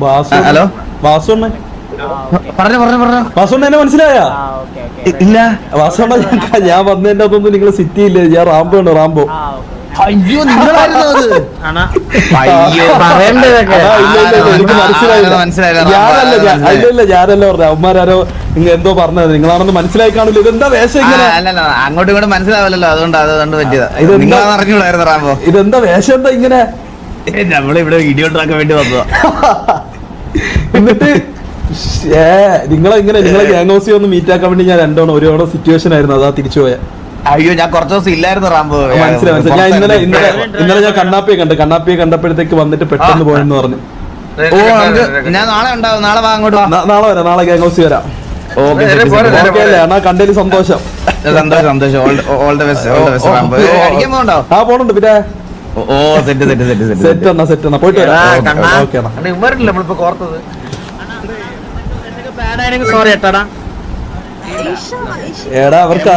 Hello വാസുണ്ണ പറഞ്ഞു പറഞ്ഞു പറഞ്ഞു വാസുണ്ണ എന്നെ മനസ്സിലായ? ഇല്ല വാസുണ്ണ ഞാൻ വന്നതിന്റെ അതൊന്നും നിങ്ങൾ സിറ്റി ഇല്ലേ? ഞാൻ റാംബോ ഉണ്ട്, റാംബോ. അയ്യോ നിങ്ങളായിരുന്നു അത്. എനിക്ക് മനസ്സിലായില്ല. ഞാനല്ല പറഞ്ഞ അവന്മാരോ എന്തോ പറഞ്ഞത്, നിങ്ങളാണെന്ന് മനസ്സിലായി കാണില്ല. ഇതെന്താ വേഷം ഇങ്ങനെ? അങ്ങോട്ടും ഇങ്ങോട്ടും മനസ്സിലാവില്ലല്ലോ, അതുകൊണ്ട് പറ്റിയതാ. അറിഞ്ഞൂടായിരുന്നു റാംബോ. ഇതെന്താ വേഷം എന്താ ഇങ്ങനെ? നമ്മളിവിടെ വീഡിയോ ഉണ്ടാക്കാൻ വേണ്ടി വന്നതാ. എന്നിട്ട് നിങ്ങളെ ഗ്യാങ് ഹൗസിൽ ഒന്ന് മീറ്റ് ആക്കാൻ വേണ്ടി ഞാൻ ഒരു സിറ്റുവേഷൻ ആയിരുന്നു, അതാ തിരിച്ചു പോയ. അയ്യോ ഞാൻ കുറച്ച് ദിവസം ഇല്ലായിരുന്നു റാംബോ. മനസ്സിലായി. ഞാൻ ഇന്നലെ ഞാൻ കണ്ണാപ്പിയെ കണ്ടപ്പോഴത്തേക്ക് വന്നിട്ട് പെട്ടെന്ന് പോയെന്ന് പറഞ്ഞു. ഓ ഞാൻ നാളെ ഉണ്ടാവും, നാളെ വാ അങ്ങോട്ട്. നാളെ വരാം, നാളെ ഗ്യാങ് ഹൗസിൽ വരാം. ഓക്കെ അല്ലേ അണ്ണാ? കണ്ടതിൽ സന്തോഷം. സന്തോഷം. All the best Rambo. അടിക്കാൻ പോകണ്ടോ? ആ പോണുണ്ട്. പിന്നെ ഓ സെറ്റ് സെറ്റ് എന്നാ പോയിട്ട് വരാം. ഓക്കെ നമ്മളിപ്പോ കോർത്തത് സോറി ഏട്ടാടാ. എടാ അവർക്ക്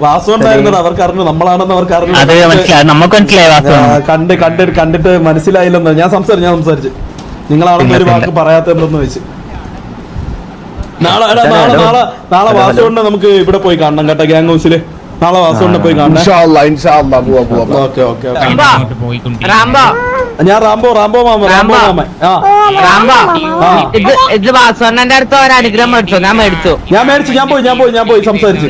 വാസു ഉണ്ടായിരുന്നടാ, അവർക്ക് അറിഞ്ഞു നമ്മളാണെന്ന് അവർക്ക് അറിഞ്ഞു. കണ്ടിട്ട് മനസ്സിലായില്ലെന്ന് ഞാൻ സംസാരിച്ചു. നിങ്ങളാണെന്ന് ഒരു വാക്ക് പറയാത്തെന്ന് വെച്ച്. നാളെ വാസുകൊണ്ട് നമുക്ക് ഇവിടെ പോയി കാണണം കേട്ടോ, ഗ്യാങ് ഹൗസില്. നാളെ വാസുകൊണ്ട് പോയി കാണണം. ഓക്കെ. ഞാൻ റാംബോ മാമ. ഇത് വാസണ്ണന്റെ അടുത്ത് ഒരു അനുഗ്രഹം മേടിച്ചോ? ഞാൻ മേടിച്ചു. ഞാൻ പോയി സംസാരിച്ചു.